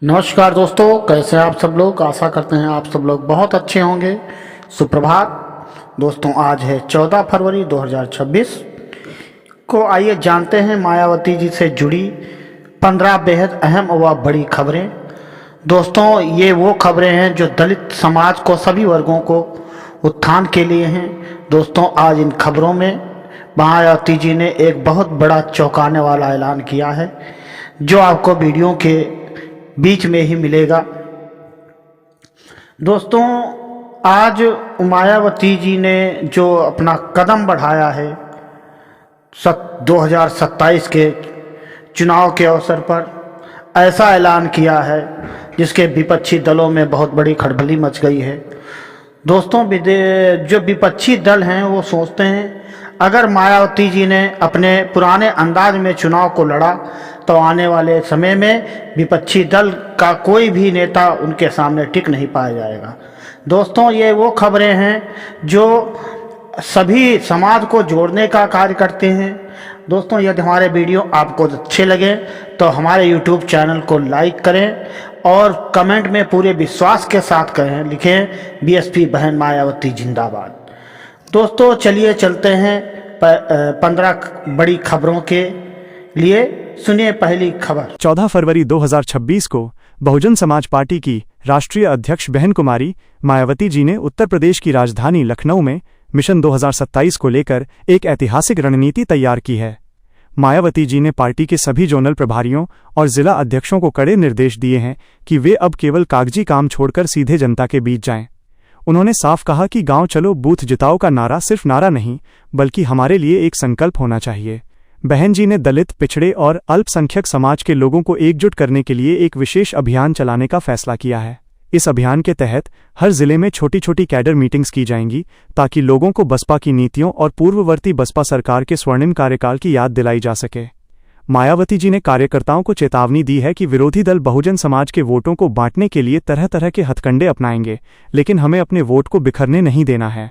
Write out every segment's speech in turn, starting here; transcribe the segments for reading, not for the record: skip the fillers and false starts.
नमस्कार दोस्तों, कैसे हैं आप सब लोग। आशा करते हैं आप सब लोग बहुत अच्छे होंगे। सुप्रभात दोस्तों, आज है 14 फरवरी 2026 को। आइए जानते हैं मायावती जी से जुड़ी 15 बेहद अहम व बड़ी खबरें। दोस्तों, ये वो खबरें हैं जो दलित समाज को, सभी वर्गों को उत्थान के लिए हैं। दोस्तों, आज इन खबरों में मायावती जी ने एक बहुत बड़ा चौंकाने वाला ऐलान किया है, जो आपको वीडियो के बीच में ही मिलेगा। दोस्तों, आज मायावती जी ने जो अपना कदम बढ़ाया है 2027 के चुनाव के अवसर पर, ऐसा ऐलान किया है जिसके विपक्षी दलों में बहुत बड़ी खलबली मच गई है। दोस्तों, जो विपक्षी दल हैं वो सोचते हैं अगर मायावती जी ने अपने पुराने अंदाज में चुनाव को लड़ा तो आने वाले समय में विपक्षी दल का कोई भी नेता उनके सामने टिक नहीं पाया जाएगा। दोस्तों, ये वो खबरें हैं जो सभी समाज को जोड़ने का कार्य करते हैं। दोस्तों, यदि हमारे वीडियो आपको अच्छे लगे तो हमारे YouTube चैनल को लाइक करें और कमेंट में पूरे विश्वास के साथ करें, लिखें बीएसपी बहन मायावती जिंदाबाद। दोस्तों, चलिए चलते हैं 15 बड़ी खबरों के लिए। सुनिए पहली खबर। 14 फरवरी 2026 को बहुजन समाज पार्टी की राष्ट्रीय अध्यक्ष बहन कुमारी मायावती जी ने उत्तर प्रदेश की राजधानी लखनऊ में मिशन 2027 को लेकर एक ऐतिहासिक रणनीति तैयार की है। मायावती जी ने पार्टी के सभी जोनल प्रभारियों और जिला अध्यक्षों को कड़े निर्देश दिए हैं कि वे अब केवल कागजी काम छोड़कर सीधे जनता के बीच जाएं। उन्होंने साफ कहा कि गांव चलो बूथ जिताओ का नारा सिर्फ नारा नहीं, बल्कि हमारे लिए एक संकल्प होना चाहिए। बहन जी ने दलित, पिछड़े और अल्पसंख्यक समाज के लोगों को एकजुट करने के लिए एक विशेष अभियान चलाने का फैसला किया है। इस अभियान के तहत हर जिले में छोटी छोटी कैडर मीटिंग्स की जाएंगी ताकि लोगों को बसपा की नीतियों और पूर्ववर्ती बसपा सरकार के स्वर्णिम कार्यकाल की याद दिलाई जा सके। मायावती जी ने कार्यकर्ताओं को चेतावनी दी है कि विरोधी दल बहुजन समाज के वोटों को बांटने के लिए तरह तरह के हथकंडे अपनाएंगे, लेकिन हमें अपने वोट को बिखरने नहीं देना है।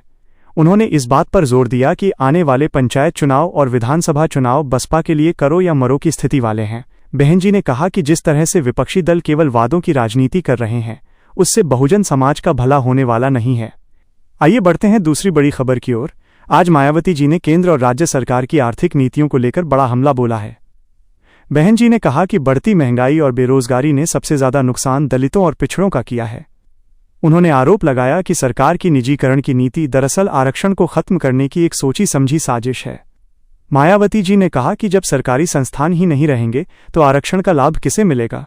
उन्होंने इस बात पर जोर दिया कि आने वाले पंचायत चुनाव और विधानसभा चुनाव बसपा के लिए करो या मरो की स्थिति वाले हैं। बहन जी ने कहा कि जिस तरह से विपक्षी दल केवल वादों की राजनीति कर रहे हैं, उससे बहुजन समाज का भला होने वाला नहीं है। आइए बढ़ते हैं दूसरी बड़ी खबर की ओर। आज मायावती जी ने केंद्र और राज्य सरकार की आर्थिक नीतियों को लेकर बड़ा हमला बोला है। बहन जी ने कहा कि बढ़ती महंगाई और बेरोजगारी ने सबसे ज्यादा नुकसान दलितों और पिछड़ों का किया है। उन्होंने आरोप लगाया कि सरकार की निजीकरण की नीति दरअसल आरक्षण को खत्म करने की एक सोची समझी साजिश है। मायावती जी ने कहा कि जब सरकारी संस्थान ही नहीं रहेंगे तो आरक्षण का लाभ किसे मिलेगा।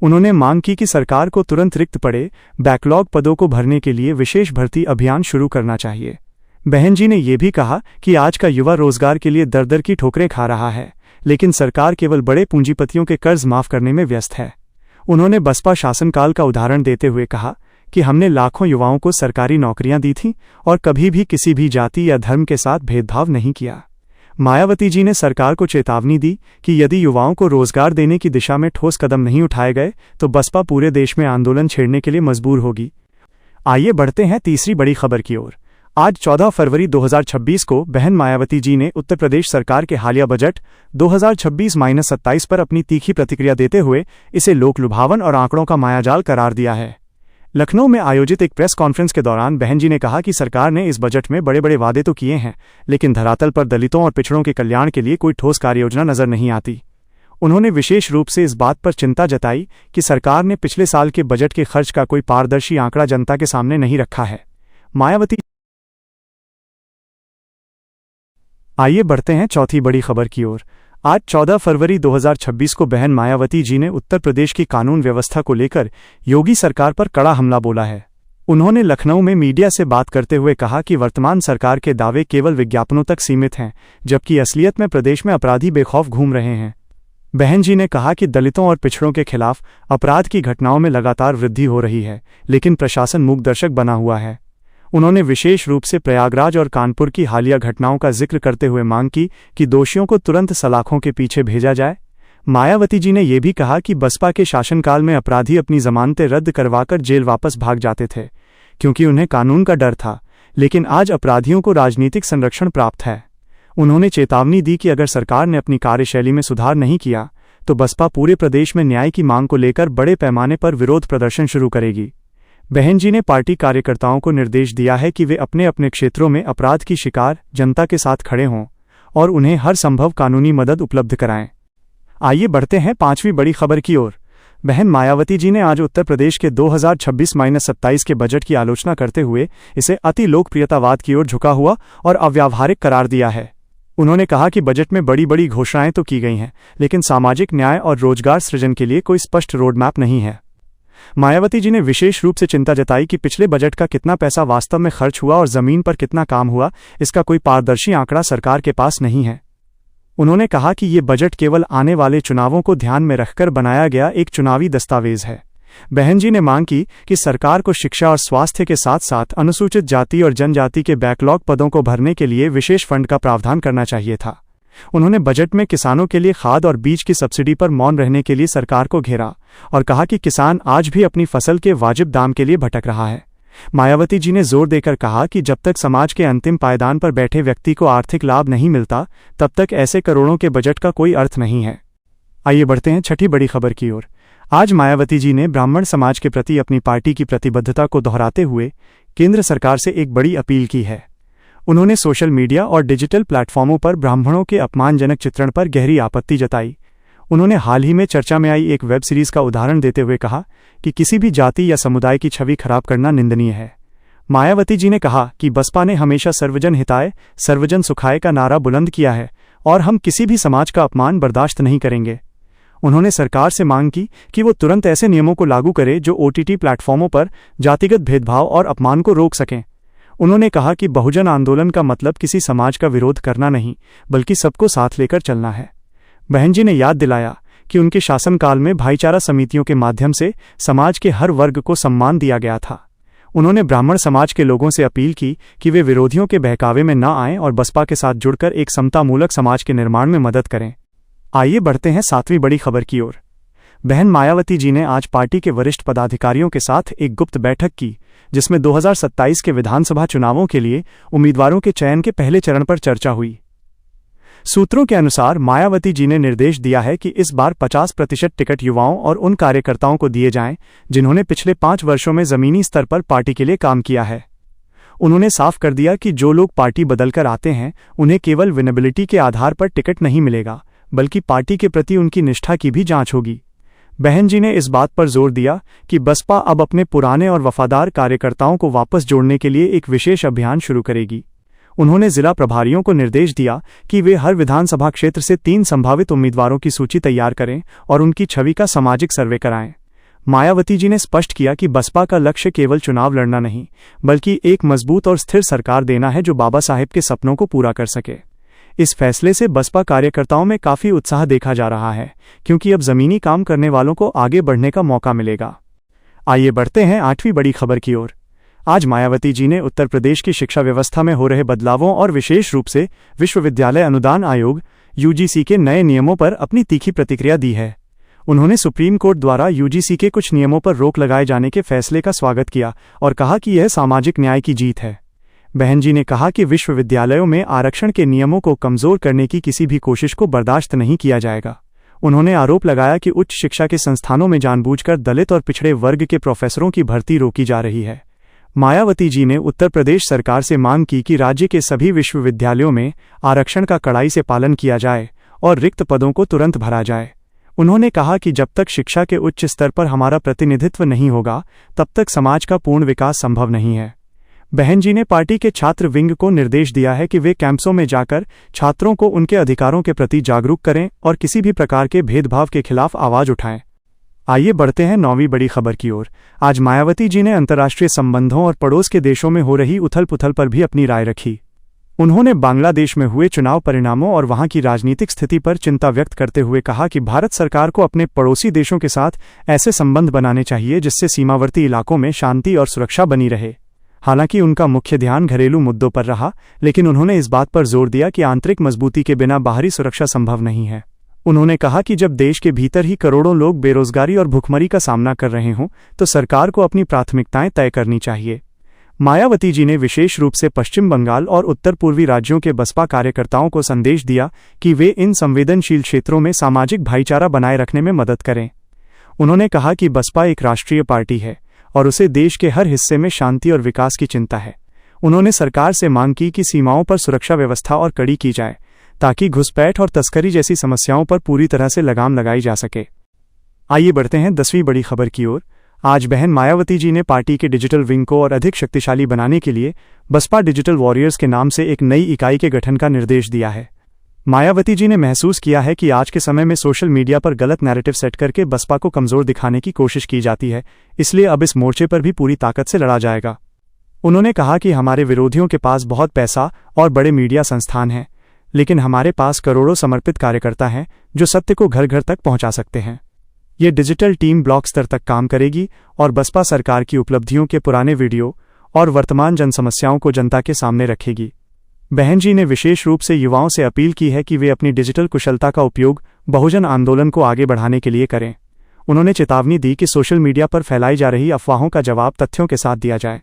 उन्होंने मांग की कि सरकार को तुरंत रिक्त पड़े बैकलॉग पदों को भरने के लिए विशेष भर्ती अभियान शुरू करना चाहिए। बहन जी ने यह भी कहा कि आज का युवा रोजगार के लिए दर दर की ठोकरें खा रहा है, लेकिन सरकार केवल बड़े पूंजीपतियों के कर्ज माफ करने में व्यस्त है। उन्होंने बसपा शासनकाल का उदाहरण देते हुए कहा कि हमने लाखों युवाओं को सरकारी नौकरियां दी थीं और कभी भी किसी भी जाति या धर्म के साथ भेदभाव नहीं किया। मायावती जी ने सरकार को चेतावनी दी कि यदि युवाओं को रोजगार देने की दिशा में ठोस कदम नहीं उठाए गए तो बसपा पूरे देश में आंदोलन छेड़ने के लिए मजबूर होगी। आइए बढ़ते हैं तीसरी बड़ी खबर की ओर। आज 14 फरवरी 2026 को बहन मायावती जी ने उत्तर प्रदेश सरकार के हालिया बजट 2026-27 पर अपनी तीखी प्रतिक्रिया देते हुए इसे लोकलुभावन और आंकड़ों का मायाजाल करार दिया है। लखनऊ में आयोजित एक प्रेस कॉन्फ्रेंस के दौरान बहन जी ने कहा कि सरकार ने इस बजट में बड़े बड़े वादे तो किए हैं, लेकिन धरातल पर दलितों और पिछड़ों के कल्याण के लिए कोई ठोस कार्ययोजना नजर नहीं आती। उन्होंने विशेष रूप से इस बात पर चिंता जताई कि सरकार ने पिछले साल के बजट के खर्च का कोई पारदर्शी आंकड़ा जनता के सामने नहीं रखा है। मायावती आइए बढ़ते हैं चौथी बड़ी खबर की ओर। आज 14 फरवरी 2026 को बहन मायावती जी ने उत्तर प्रदेश की कानून व्यवस्था को लेकर योगी सरकार पर कड़ा हमला बोला है। उन्होंने लखनऊ में मीडिया से बात करते हुए कहा कि वर्तमान सरकार के दावे केवल विज्ञापनों तक सीमित हैं, जबकि असलियत में प्रदेश में अपराधी बेखौफ घूम रहे हैं। बहन जी ने कहा कि दलितों और पिछड़ों के खिलाफ अपराध की घटनाओं में लगातार वृद्धि हो रही है, लेकिन प्रशासन मूकदर्शक बना हुआ है। उन्होंने विशेष रूप से प्रयागराज और कानपुर की हालिया घटनाओं का जिक्र करते हुए मांग की कि दोषियों को तुरंत सलाखों के पीछे भेजा जाए। मायावती जी ने यह भी कहा कि बसपा के शासनकाल में अपराधी अपनी जमानतें रद्द करवाकर जेल वापस भाग जाते थे, क्योंकि उन्हें कानून का डर था, लेकिन आज अपराधियों को राजनीतिक संरक्षण प्राप्त है। उन्होंने चेतावनी दी कि अगर सरकार ने अपनी कार्यशैली में सुधार नहीं किया तो बसपा पूरे प्रदेश में न्याय की मांग को लेकर बड़े पैमाने पर विरोध प्रदर्शन शुरू करेगी। बहन जी ने पार्टी कार्यकर्ताओं को निर्देश दिया है कि वे अपने अपने क्षेत्रों में अपराध की शिकार जनता के साथ खड़े हों और उन्हें हर संभव कानूनी मदद उपलब्ध कराएं। आइए बढ़ते हैं पांचवी बड़ी खबर की ओर। बहन मायावती जी ने आज उत्तर प्रदेश के 2026-27 के बजट की आलोचना करते हुए इसे अति लोकप्रियतावाद की ओर झुका हुआ और अव्यावहारिक करार दिया है। उन्होंने कहा कि बजट में बड़ी बड़ी घोषणाएं तो की गई हैं, लेकिन सामाजिक न्याय और रोजगार सृजन के लिए कोई स्पष्ट रोड मैप नहीं है। मायावती जी ने विशेष रूप से चिंता जताई कि पिछले बजट का कितना पैसा वास्तव में खर्च हुआ और जमीन पर कितना काम हुआ, इसका कोई पारदर्शी आंकड़ा सरकार के पास नहीं है। उन्होंने कहा कि ये बजट केवल आने वाले चुनावों को ध्यान में रखकर बनाया गया एक चुनावी दस्तावेज है। बहन जी ने मांग की कि सरकार को शिक्षा और स्वास्थ्य के साथ साथ अनुसूचित जाति और जनजाति के बैकलॉग पदों को भरने के लिए विशेष फंड का प्रावधान करना चाहिए था। उन्होंने बजट में किसानों के लिए खाद और बीज की सब्सिडी पर मौन रहने के लिए सरकार को घेरा और कहा कि किसान आज भी अपनी फसल के वाजिब दाम के लिए भटक रहा है। मायावती जी ने जोर देकर कहा कि जब तक समाज के अंतिम पायदान पर बैठे व्यक्ति को आर्थिक लाभ नहीं मिलता, तब तक ऐसे करोड़ों के बजट का कोई अर्थ नहीं है। आइए बढ़ते हैं छठी बड़ी खबर की ओर। आज मायावती जी ने ब्राह्मण समाज के प्रति अपनी पार्टी की प्रतिबद्धता को दोहराते हुए केंद्र सरकार से एक बड़ी अपील की है। उन्होंने सोशल मीडिया और डिजिटल प्लेटफॉर्मों पर ब्राह्मणों के अपमानजनक चित्रण पर गहरी आपत्ति जताई। उन्होंने हाल ही में चर्चा में आई एक वेब सीरीज का उदाहरण देते हुए कहा कि किसी भी जाति या समुदाय की छवि खराब करना निंदनीय है। मायावती जी ने कहा कि बसपा ने हमेशा सर्वजन हिताय सर्वजन सुखाय का नारा बुलंद किया है और हम किसी भी समाज का अपमान बर्दाश्त नहीं करेंगे। उन्होंने सरकार से मांग की कि वो तुरंत ऐसे नियमों को लागू करे जो OTT प्लेटफॉर्मों पर जातिगत भेदभाव और अपमान को रोक सकें। उन्होंने कहा कि बहुजन आंदोलन का मतलब किसी समाज का विरोध करना नहीं, बल्कि सबको साथ लेकर चलना है। बहन जी ने याद दिलाया कि उनके शासनकाल में भाईचारा समितियों के माध्यम से समाज के हर वर्ग को सम्मान दिया गया था। उन्होंने ब्राह्मण समाज के लोगों से अपील की कि वे विरोधियों के बहकावे में न आएं और बसपा के साथ जुड़कर एक समतामूलक समाज के निर्माण में मदद करें। आइए बढ़ते हैं सातवीं बड़ी खबर की ओर। बहन मायावती जी ने आज पार्टी के वरिष्ठ पदाधिकारियों के साथ एक गुप्त बैठक की, जिसमें 2027 के विधानसभा चुनावों के लिए उम्मीदवारों के चयन के पहले चरण पर चर्चा हुई। सूत्रों के अनुसार मायावती जी ने निर्देश दिया है कि इस बार 50% टिकट युवाओं और उन कार्यकर्ताओं को दिए जाएं जिन्होंने पिछले 5 वर्षों में जमीनी स्तर पर पार्टी के लिए काम किया है। उन्होंने साफ कर दिया कि जो लोग पार्टी बदलकर आते हैं उन्हें केवल विनेबिलिटी के आधार पर टिकट नहीं मिलेगा, बल्कि पार्टी के प्रति उनकी निष्ठा की भी जांच होगी। बहन जी ने इस बात पर जोर दिया कि बसपा अब अपने पुराने और वफादार कार्यकर्ताओं को वापस जोड़ने के लिए एक विशेष अभियान शुरू करेगी। उन्होंने जिला प्रभारियों को निर्देश दिया कि वे हर विधानसभा क्षेत्र से 3 संभावित उम्मीदवारों की सूची तैयार करें और उनकी छवि का सामाजिक सर्वे कराएं। मायावती जी ने स्पष्ट किया कि बसपा का लक्ष्य केवल चुनाव लड़ना नहीं, बल्कि एक मजबूत और स्थिर सरकार देना है जो बाबा साहेब के सपनों को पूरा कर सके। इस फैसले से बसपा कार्यकर्ताओं में काफी उत्साह देखा जा रहा है, क्योंकि अब जमीनी काम करने वालों को आगे बढ़ने का मौका मिलेगा। आइए बढ़ते हैं 8वीं बड़ी खबर की ओर। आज मायावती जी ने उत्तर प्रदेश की शिक्षा व्यवस्था में हो रहे बदलावों और विशेष रूप से विश्वविद्यालय अनुदान आयोग UGC के नए नियमों पर अपनी तीखी प्रतिक्रिया दी है। उन्होंने सुप्रीम कोर्ट द्वारा UGC के कुछ नियमों पर रोक लगाए जाने के फैसले का स्वागत किया और कहा कि यह सामाजिक न्याय की जीत है। बहन जी ने कहा कि विश्वविद्यालयों में आरक्षण के नियमों को कमजोर करने की किसी भी कोशिश को बर्दाश्त नहीं किया जाएगा। उन्होंने आरोप लगाया कि उच्च शिक्षा के संस्थानों में जानबूझकर दलित और पिछड़े वर्ग के प्रोफेसरों की भर्ती रोकी जा रही है। मायावती जी ने उत्तर प्रदेश सरकार से मांग की कि राज्य के सभी विश्वविद्यालयों में आरक्षण का कड़ाई से पालन किया जाए और रिक्त पदों को तुरंत भरा जाए। उन्होंने कहा कि जब तक शिक्षा के उच्च स्तर पर हमारा प्रतिनिधित्व नहीं होगा, तब तक समाज का पूर्ण विकास संभव नहीं है। बहन जी ने पार्टी के छात्र विंग को निर्देश दिया है कि वे कैंपसों में जाकर छात्रों को उनके अधिकारों के प्रति जागरूक करें और किसी भी प्रकार के भेदभाव के खिलाफ आवाज उठाएं। आइए बढ़ते हैं 9वीं बड़ी खबर की ओर। आज मायावती जी ने अंतर्राष्ट्रीय संबंधों और पड़ोस के देशों में हो रही उथल-पुथल पर भी अपनी राय रखी। उन्होंने बांग्लादेश में हुए चुनाव परिणामों और वहां की राजनीतिक स्थिति पर चिंता व्यक्त करते हुए कहा कि भारत सरकार को अपने पड़ोसी देशों के साथ ऐसे संबंध बनाने चाहिए जिससे सीमावर्ती इलाकों में शांति और सुरक्षा बनी रहे। हालांकि उनका मुख्य ध्यान घरेलू मुद्दों पर रहा, लेकिन उन्होंने इस बात पर जोर दिया कि आंतरिक मजबूती के बिना बाहरी सुरक्षा संभव नहीं है। उन्होंने कहा कि जब देश के भीतर ही करोड़ों लोग बेरोजगारी और भुखमरी का सामना कर रहे हों, तो सरकार को अपनी प्राथमिकताएं तय करनी चाहिए। मायावती जी ने विशेष रूप से पश्चिम बंगाल और उत्तर पूर्वी राज्यों के बसपा कार्यकर्ताओं को संदेश दिया कि वे इन संवेदनशील क्षेत्रों में सामाजिक भाईचारा बनाए रखने में मदद करें। उन्होंने कहा कि बसपा एक राष्ट्रीय पार्टी है और उसे देश के हर हिस्से में शांति और विकास की चिंता है। उन्होंने सरकार से मांग की कि सीमाओं पर सुरक्षा व्यवस्था और कड़ी की जाए ताकि घुसपैठ और तस्करी जैसी समस्याओं पर पूरी तरह से लगाम लगाई जा सके। आइए बढ़ते हैं 10वीं बड़ी खबर की ओर। आज बहन मायावती जी ने पार्टी के डिजिटल विंग को और अधिक शक्तिशाली बनाने के लिए बसपा डिजिटल वॉरियर्स के नाम से एक नई इकाई के गठन का निर्देश दिया है। मायावती जी ने महसूस किया है कि आज के समय में सोशल मीडिया पर गलत नैरेटिव सेट करके बसपा को कमजोर दिखाने की कोशिश की जाती है, इसलिए अब इस मोर्चे पर भी पूरी ताकत से लड़ा जाएगा। उन्होंने कहा कि हमारे विरोधियों के पास बहुत पैसा और बड़े मीडिया संस्थान हैं, लेकिन हमारे पास करोड़ों समर्पित कार्यकर्ता हैं जो सत्य को घर घर तक पहुंचा सकते हैं। ये डिजिटल टीम ब्लॉक स्तर तक काम करेगी और बसपा सरकार की उपलब्धियों के पुराने वीडियो और वर्तमान जन समस्याओं को जनता के सामने रखेगी। बहन जी ने विशेष रूप से युवाओं से अपील की है कि वे अपनी डिजिटल कुशलता का उपयोग बहुजन आंदोलन को आगे बढ़ाने के लिए करें। उन्होंने चेतावनी दी कि सोशल मीडिया पर फैलाई जा रही अफवाहों का जवाब तथ्यों के साथ दिया जाए।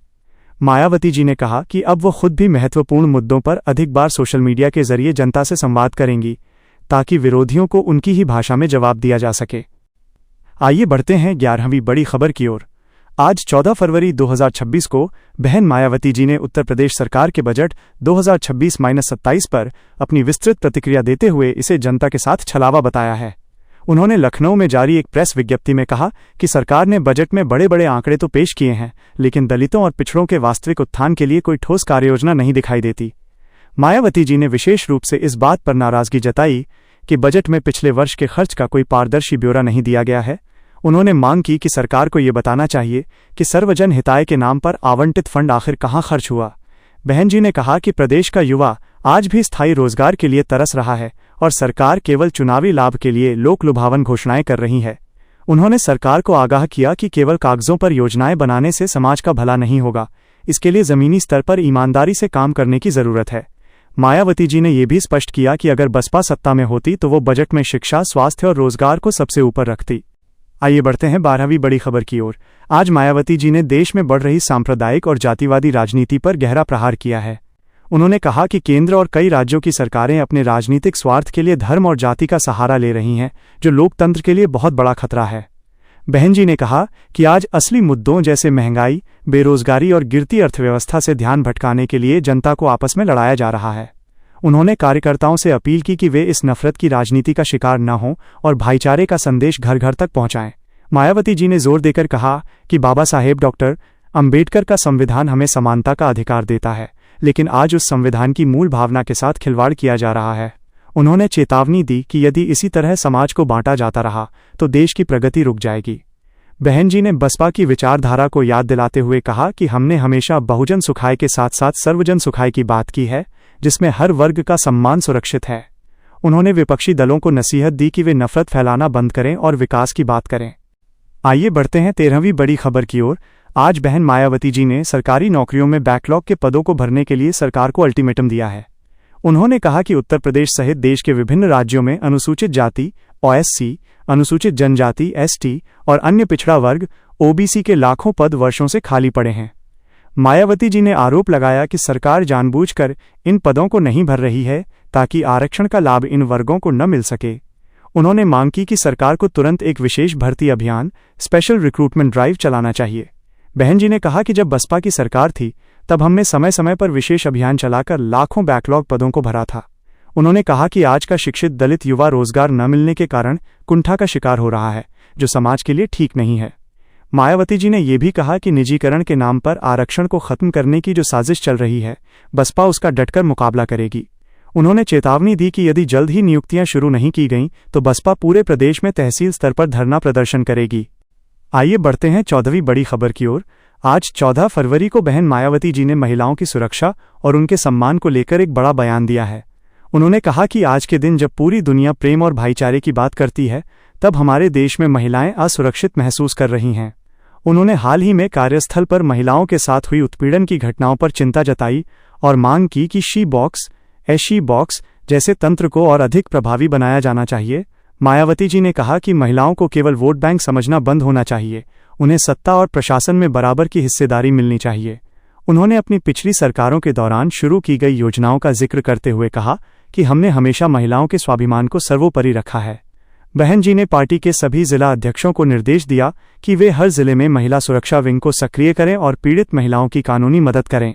मायावती जी ने कहा कि अब वो खुद भी महत्वपूर्ण मुद्दों पर अधिक बार सोशल मीडिया के जरिए जनता से संवाद करेंगी ताकि विरोधियों को उनकी ही भाषा में जवाब दिया जा सके। आइए बढ़ते हैं 11वीं बड़ी खबर की ओर। आज 14 फरवरी 2026 को बहन मायावती जी ने उत्तर प्रदेश सरकार के बजट 2026-27 पर अपनी विस्तृत प्रतिक्रिया देते हुए इसे जनता के साथ छलावा बताया है। उन्होंने लखनऊ में जारी एक प्रेस विज्ञप्ति में कहा कि सरकार ने बजट में बड़े बड़े आंकड़े तो पेश किए हैं, लेकिन दलितों और पिछड़ों के वास्तविक उत्थान के लिए कोई ठोस कार्ययोजना नहीं दिखाई देती। मायावती जी ने विशेष रूप से इस बात पर नाराजगी जताई कि बजट में पिछले वर्ष के खर्च का कोई पारदर्शी ब्यौरा नहीं दिया गया है। उन्होंने मांग की कि सरकार को ये बताना चाहिए कि सर्वजन हिताय के नाम पर आवंटित फंड आखिर कहाँ खर्च हुआ। बहन जी ने कहा कि प्रदेश का युवा आज भी स्थायी रोजगार के लिए तरस रहा है और सरकार केवल चुनावी लाभ के लिए लोक लुभावन घोषणाएं कर रही है। उन्होंने सरकार को आगाह किया कि केवल कागजों पर योजनाएं बनाने से समाज का भला नहीं होगा, इसके लिए जमीनी स्तर पर ईमानदारी से काम करने की जरूरत है। मायावती जी ने यह भी स्पष्ट किया कि अगर बसपा सत्ता में होती तो वो बजट में शिक्षा, स्वास्थ्य और रोजगार को सबसे ऊपर रखती। आइए बढ़ते हैं 12वीं बड़ी खबर की ओर। आज मायावती जी ने देश में बढ़ रही सांप्रदायिक और जातिवादी राजनीति पर गहरा प्रहार किया है। उन्होंने कहा कि केंद्र और कई राज्यों की सरकारें अपने राजनीतिक स्वार्थ के लिए धर्म और जाति का सहारा ले रही हैं, जो लोकतंत्र के लिए बहुत बड़ा खतरा है। बहन जी ने कहा कि आज असली मुद्दों जैसे महंगाई, बेरोजगारी और गिरती अर्थव्यवस्था से ध्यान भटकाने के लिए जनता को आपस में लड़ाया जा रहा है। उन्होंने कार्यकर्ताओं से अपील की कि वे इस नफरत की राजनीति का शिकार न हों और भाईचारे का संदेश घर घर तक पहुंचाएं। मायावती जी ने जोर देकर कहा कि बाबा साहेब डॉक्टर अंबेडकर का संविधान हमें समानता का अधिकार देता है, लेकिन आज उस संविधान की मूल भावना के साथ खिलवाड़ किया जा रहा है। उन्होंने चेतावनी दी कि यदि इसी तरह समाज को बांटा जाता रहा तो देश की प्रगति रुक जाएगी। बहन जी ने बसपा की विचारधारा को याद दिलाते हुए कहा कि हमने हमेशा बहुजन सुखाय के साथ साथ सर्वजन सुखाय की बात की है, जिसमें हर वर्ग का सम्मान सुरक्षित है। उन्होंने विपक्षी दलों को नसीहत दी कि वे नफरत फैलाना बंद करें और विकास की बात करें। आइए बढ़ते हैं 13वीं बड़ी खबर की ओर। आज बहन मायावती जी ने सरकारी नौकरियों में बैकलॉग के पदों को भरने के लिए सरकार को अल्टीमेटम दिया है। उन्होंने कहा कि उत्तर प्रदेश सहित देश के विभिन्न राज्यों में अनुसूचित जाति OSC, अनुसूचित जनजाति ST और अन्य पिछड़ा वर्ग OBC के लाखों पद वर्षों से खाली पड़े हैं। मायावती जी ने आरोप लगाया कि सरकार जानबूझकर इन पदों को नहीं भर रही है ताकि आरक्षण का लाभ इन वर्गों को न मिल सके। उन्होंने मांग की कि सरकार को तुरंत एक विशेष भर्ती अभियान, स्पेशल रिक्रूटमेंट ड्राइव चलाना चाहिए। बहन जी ने कहा कि जब बसपा की सरकार थी तब हमने समय समय पर विशेष अभियान चलाकर लाखों बैकलॉग पदों को भरा था। उन्होंने कहा कि आज का शिक्षित दलित युवा रोजगार न मिलने के कारण कुंठा का शिकार हो रहा है, जो समाज के लिए ठीक नहीं है। मायावती जी ने यह भी कहा कि निजीकरण के नाम पर आरक्षण को खत्म करने की जो साजिश चल रही है, बसपा उसका डटकर मुकाबला करेगी। उन्होंने चेतावनी दी कि यदि जल्द ही नियुक्तियां शुरू नहीं की गईं तो बसपा पूरे प्रदेश में तहसील स्तर पर धरना प्रदर्शन करेगी। आइए बढ़ते हैं 14वीं बड़ी खबर की ओर। आज 14 फरवरी को बहन मायावती जी ने महिलाओं की सुरक्षा और उनके सम्मान को लेकर एक बड़ा बयान दिया है। उन्होंने कहा कि आज के दिन जब पूरी दुनिया प्रेम और भाईचारे की बात करती है, तब हमारे देश में महिलाएं असुरक्षित महसूस कर रही हैं। उन्होंने हाल ही में कार्यस्थल पर महिलाओं के साथ हुई उत्पीड़न की घटनाओं पर चिंता जताई और मांग की कि शी बॉक्स जैसे तंत्र को और अधिक प्रभावी बनाया जाना चाहिए। मायावती जी ने कहा कि महिलाओं को केवल वोट बैंक समझना बंद होना चाहिए, उन्हें सत्ता और प्रशासन में बराबर की हिस्सेदारी मिलनी चाहिए। उन्होंने अपनी पिछली सरकारों के दौरान शुरू की गई योजनाओं का जिक्र करते हुए कहा कि हमने हमेशा महिलाओं के स्वाभिमान को सर्वोपरि रखा है। बहन जी ने पार्टी के सभी जिला अध्यक्षों को निर्देश दिया कि वे हर जिले में महिला सुरक्षा विंग को सक्रिय करें और पीड़ित महिलाओं की कानूनी मदद करें।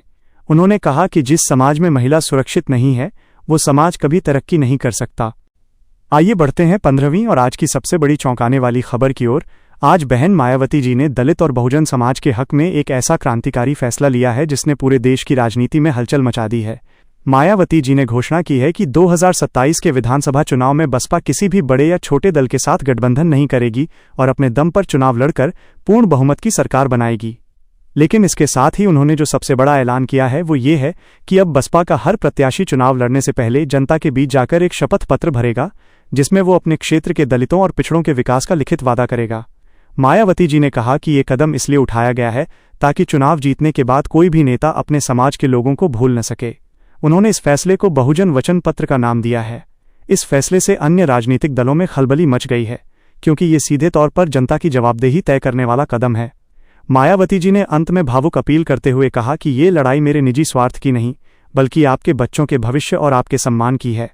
उन्होंने कहा कि जिस समाज में महिला सुरक्षित नहीं है वो समाज कभी तरक्की नहीं कर सकता। आइए बढ़ते हैं 15वीं और आज की सबसे बड़ी चौंकाने वाली खबर की ओर। आज बहन मायावती जी ने दलित और बहुजन समाज के हक में एक ऐसा क्रांतिकारी फैसला लिया है जिसने पूरे देश की राजनीति में हलचल मचा दी है। मायावती जी ने घोषणा की है कि 2027 के विधानसभा चुनाव में बसपा किसी भी बड़े या छोटे दल के साथ गठबंधन नहीं करेगी और अपने दम पर चुनाव लड़कर पूर्ण बहुमत की सरकार बनाएगी। लेकिन इसके साथ ही उन्होंने जो सबसे बड़ा ऐलान किया है वो ये है कि अब बसपा का हर प्रत्याशी चुनाव लड़ने से पहले जनता के बीच जाकर एक शपथ पत्र भरेगा जिसमें वो अपने क्षेत्र के दलितों और पिछड़ों के विकास का लिखित वादा करेगा। मायावती जी ने कहा कि ये कदम इसलिए उठाया गया है ताकि चुनाव जीतने के बाद कोई भी नेता अपने समाज के लोगों को भूल न सके। उन्होंने इस फैसले को बहुजन वचन पत्र का नाम दिया है। इस फैसले से अन्य राजनीतिक दलों में खलबली मच गई है क्योंकि ये सीधे तौर पर जनता की जवाबदेही तय करने वाला कदम है। मायावती जी ने अंत में भावुक अपील करते हुए कहा कि ये लड़ाई मेरे निजी स्वार्थ की नहीं बल्कि आपके बच्चों के भविष्य और आपके सम्मान की है।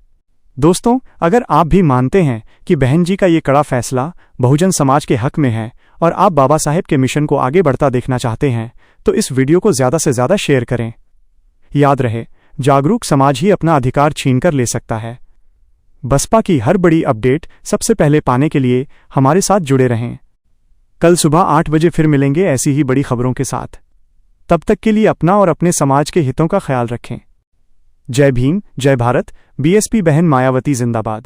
दोस्तों, अगर आप भी मानते हैं कि बहन जी का ये कड़ा फैसला बहुजन समाज के हक में है और आप बाबा साहेब के मिशन को आगे बढ़ता देखना चाहते हैं तो इस वीडियो को ज़्यादा से ज़्यादा शेयर करें। याद रहे, जागरूक समाज ही अपना अधिकार छीनकर ले सकता है। बसपा की हर बड़ी अपडेट सबसे पहले पाने के लिए हमारे साथ जुड़े रहें। कल सुबह 8 बजे फिर मिलेंगे ऐसी ही बड़ी खबरों के साथ। तब तक के लिए अपना और अपने समाज के हितों का ख्याल रखें। जय भीम, जय भारत। बीएसपी बहन मायावती जिंदाबाद।